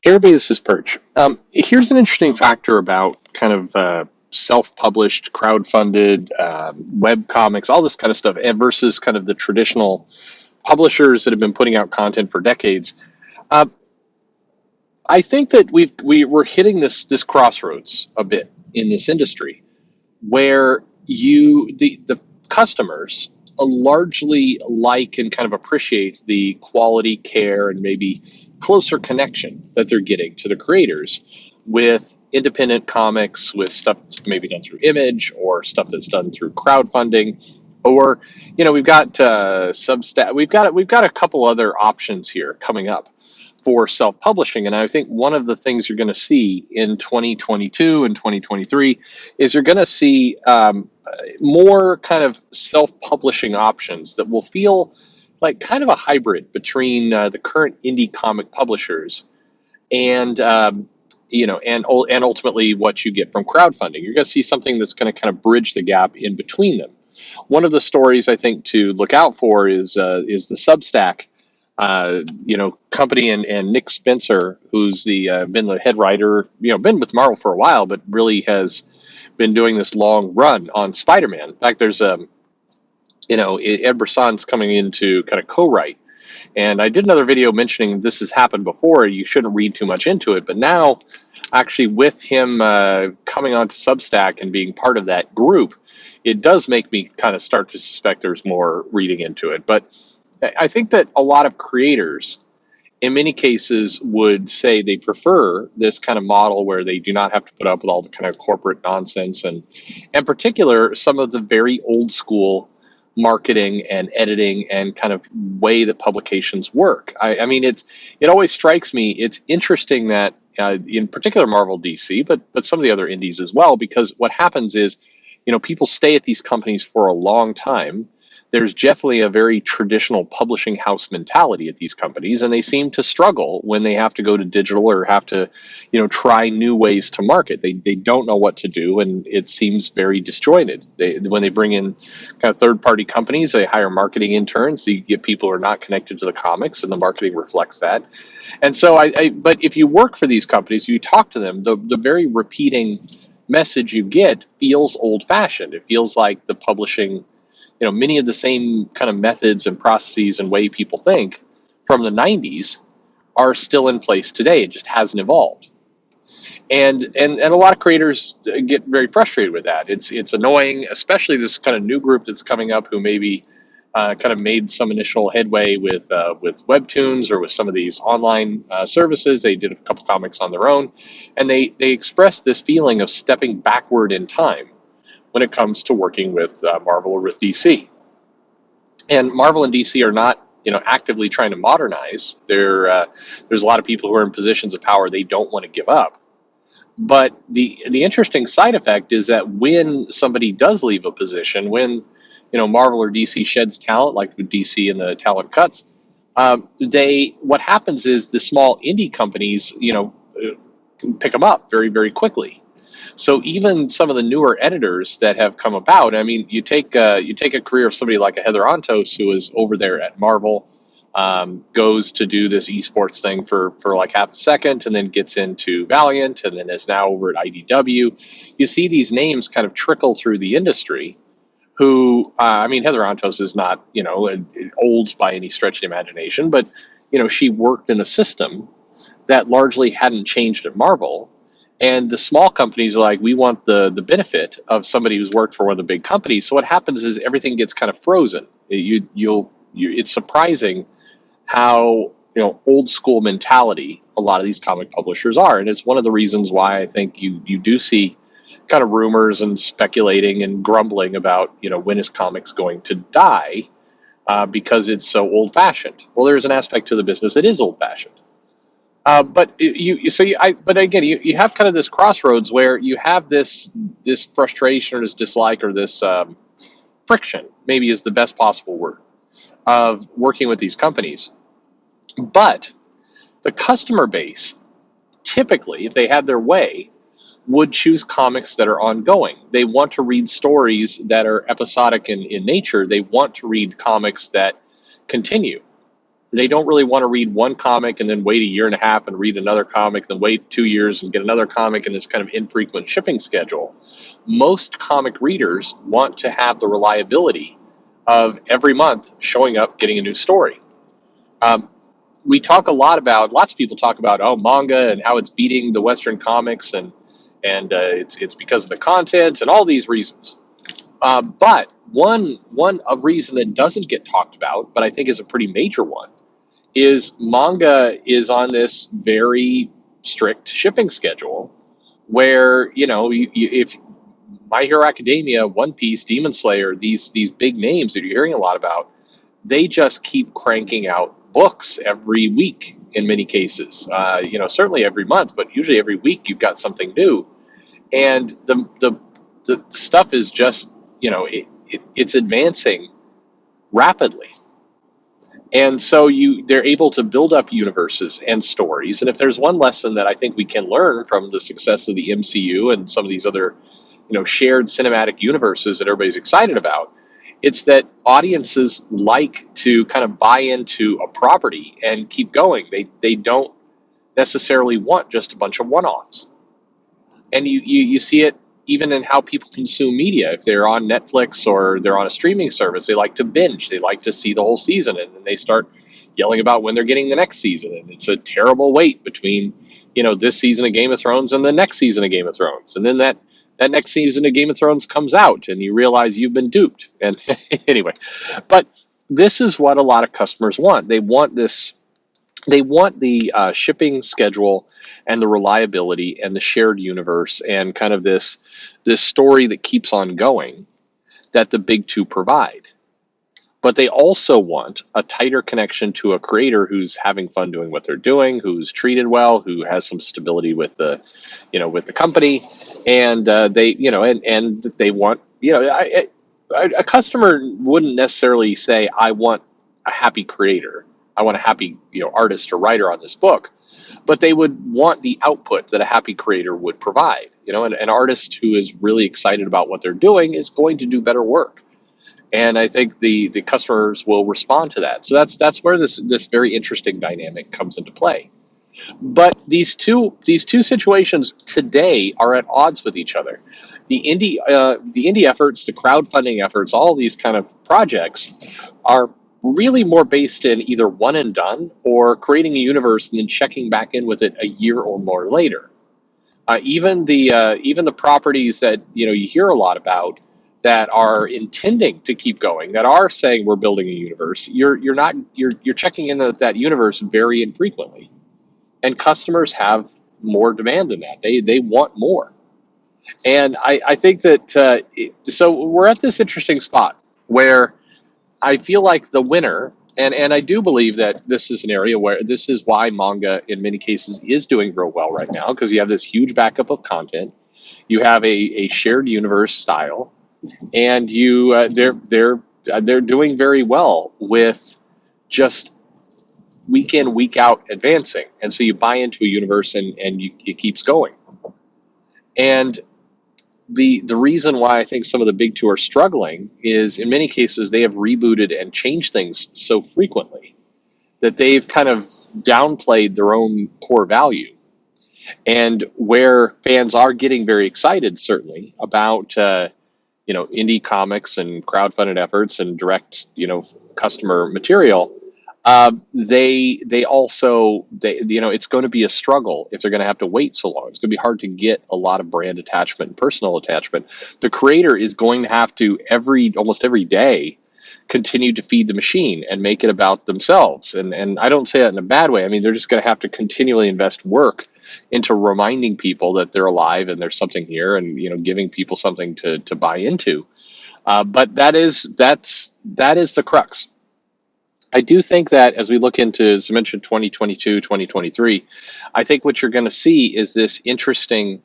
Hey everybody, this is Perch. Here's an interesting factor about kind of self-published, crowd-funded web comics, all this kind of stuff, and versus kind of the traditional publishers that have been putting out content for decades. Uh, I think that we're hitting this crossroads a bit in this industry, where the customers largely like and kind of appreciate the quality, care, and maybe closer connection that they're getting to the creators with independent comics, with stuff that's maybe done through Image or stuff that's done through crowdfunding, or we've got Substack. We've got a couple other options here coming up for self-publishing. And I think one of the things you're going to see in 2022 and 2023 is you're going to see more kind of self-publishing options that will feel like kind of a hybrid between the current indie comic publishers and and ultimately what you get from crowdfunding. You're going to see something that's going to kind of bridge the gap in between them. One of the stories I think to look out for is the Substack company, and Nick Spencer, who's been the head writer, been with Marvel for a while, but really has been doing this long run on Spider-Man. In fact, there's Ed Brisson's coming in to kind of co-write, and I did another video mentioning this has happened before. You shouldn't read too much into it, but now, actually, with him coming onto Substack and being part of that group, it does make me kind of start to suspect there's more reading into it. But I think that a lot of creators, in many cases, would say they prefer this kind of model where they do not have to put up with all the kind of corporate nonsense, and in particular, some of the very old school marketing and editing and kind of way that publications work. I mean, it always strikes me. It's interesting that in particular Marvel, DC, but some of the other indies as well, because what happens is, people stay at these companies for a long time. There's definitely a very traditional publishing house mentality at these companies, and they seem to struggle when they have to go to digital or have to, try new ways to market. They don't know what to do, and it seems very disjointed. When they bring in kind of third-party companies, they hire marketing interns. So you get people who are not connected to the comics, and the marketing reflects that. And so, but if you work for these companies, you talk to them, the very repeating message you get feels old-fashioned. It feels like the publishing, many of the same kind of methods and processes and way people think from the 90s are still in place today. It just hasn't evolved. And a lot of creators get very frustrated with that. It's annoying, especially this kind of new group that's coming up who maybe kind of made some initial headway with webtoons or with some of these online services. They did a couple comics on their own, and they expressed this feeling of stepping backward in time when it comes to working with Marvel or with DC. And Marvel and DC are not, actively trying to modernize. There's a lot of people who are in positions of power they don't want to give up. But the interesting side effect is that when somebody does leave a position, when Marvel or DC sheds talent, like with DC and the talent cuts, what happens is the small indie companies, pick them up very, very quickly. So even some of the newer editors that have come about, I mean, you take a career of somebody like a Heather Antos, who is over there at Marvel, goes to do this esports thing for like half a second, and then gets into Valiant, and then is now over at IDW. You see these names kind of trickle through the industry. Who, I mean, Heather Antos is not, old by any stretch of the imagination, but she worked in a system that largely hadn't changed at Marvel. And the small companies are like, we want the benefit of somebody who's worked for one of the big companies. So what happens is everything gets kind of frozen. It's surprising how old school mentality a lot of these comic publishers are, and it's one of the reasons why I think you do see kind of rumors and speculating and grumbling about when is comics going to die, because it's so old fashioned. Well, there's an aspect to the business that is old fashioned. But again, you have kind of this crossroads where you have this frustration or this dislike or this friction, maybe is the best possible word, of working with these companies. But the customer base, typically, if they had their way, would choose comics that are ongoing. They want to read stories that are episodic in nature. They want to read comics that continue. They don't really want to read one comic and then wait a year and a half and read another comic, then wait 2 years and get another comic in this kind of infrequent shipping schedule. Most comic readers want to have the reliability of every month showing up, getting a new story. Um, we talk a lot about, lots of people talk about, oh, manga and how it's beating the Western comics, and it's because of the content and all these reasons. But one a reason that doesn't get talked about, but I think is a pretty major one, is manga is on this very strict shipping schedule where, if My Hero Academia, One Piece, Demon Slayer, these big names that you're hearing a lot about, they just keep cranking out books every week in many cases. Certainly every month, but usually every week you've got something new, and the stuff is just, it's advancing rapidly. And so they're able to build up universes and stories. And if there's one lesson that I think we can learn from the success of the MCU and some of these other, shared cinematic universes that everybody's excited about, it's that audiences like to kind of buy into a property and keep going. They don't necessarily want just a bunch of one-offs. And you see it even in how people consume media. If they're on Netflix or they're on a streaming service, they like to binge. They like to see the whole season, and then they start yelling about when they're getting the next season. And it's a terrible wait between, this season of Game of Thrones and the next season of Game of Thrones. And then that next season of Game of Thrones comes out, and you realize you've been duped. And anyway, but this is what a lot of customers want. They want this. They want the shipping schedule and the reliability and the shared universe and kind of this story that keeps on going that the big two provide. But they also want a tighter connection to a creator who's having fun doing what they're doing, who's treated well, who has some stability with the company, and and they want, a customer wouldn't necessarily say, I want a happy creator, I want a happy artist or writer on this book, but they would want the output that a happy creator would provide. An artist who is really excited about what they're doing is going to do better work, and I think the customers will respond to that. So that's where this very interesting dynamic comes into play. But these two situations today are at odds with each other. The indie efforts, the crowdfunding efforts, all these kind of projects are really more based in either one and done or creating a universe and then checking back in with it a year or more later. Even the properties that you hear a lot about that are intending to keep going, that are saying we're building a universe, you're checking in with that universe very infrequently, and customers have more demand than that. They want more, and I think that so we're at this interesting spot where I feel like the winner, and I do believe that this is an area where this is why manga in many cases is doing real well right now, because you have this huge backup of content, you have a shared universe style, and they're doing very well with just week in week out advancing, and so you buy into a universe and it keeps going. And the reason why I think some of the big two are struggling is in many cases they have rebooted and changed things so frequently that they've kind of downplayed their own core value. And where fans are getting very excited, certainly, about indie comics and crowdfunded efforts and direct customer material, they also it's going to be a struggle if they're going to have to wait so long. It's going to be hard to get a lot of brand attachment and personal attachment. The creator is going to have to almost every day continue to feed the machine and make it about themselves. And I don't say that in a bad way. I mean, they're just going to have to continually invest work into reminding people that they're alive and there's something here, and giving people something to buy into. But that is the crux. I do think that as we look into, as I mentioned, 2022, 2023, I think what you're going to see is this interesting,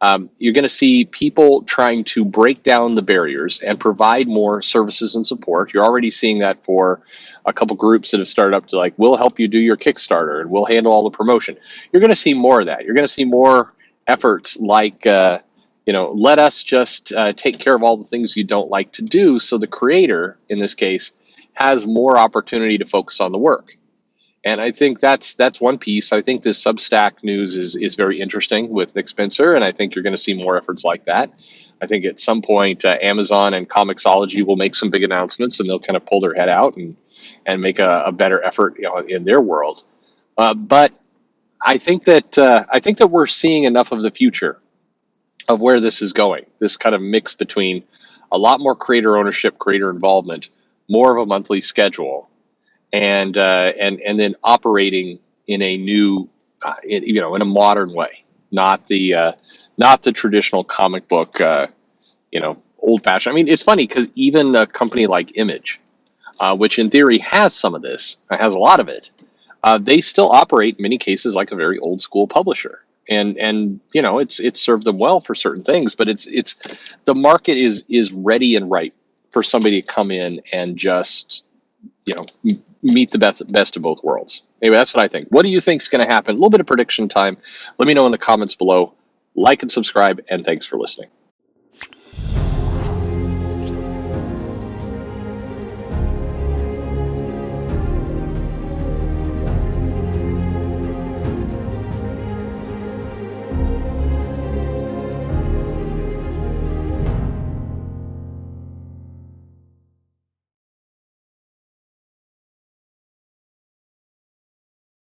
you're going to see people trying to break down the barriers and provide more services and support. You're already seeing that for a couple groups that have started up to, like, we'll help you do your Kickstarter and we'll handle all the promotion. You're going to see more of that. You're going to see more efforts like, let us just take care of all the things you don't like to do, so the creator, in this case, has more opportunity to focus on the work. And I think that's one piece. I think this Substack news is very interesting with Nick Spencer, and I think you're going to see more efforts like that. I think at some point Amazon and Comixology will make some big announcements, and they'll kind of pull their head out and make a better effort, in their world. But I think that we're seeing enough of the future of where this is going. This kind of mix between a lot more creator ownership, creator involvement, more of a monthly schedule, and then operating in a new, in a modern way, not the traditional comic book, old fashioned. I mean, it's funny because even a company like Image, which in theory has some of this, has a lot of it, they still operate in many cases like a very old school publisher. And it's served them well for certain things, but it's the market is ready and ripe for somebody to come in and just meet the best of both worlds. Anyway, that's what I think. What do you think is going to happen? A little bit of prediction time. Let me know in the comments below. Like and subscribe, and thanks for listening.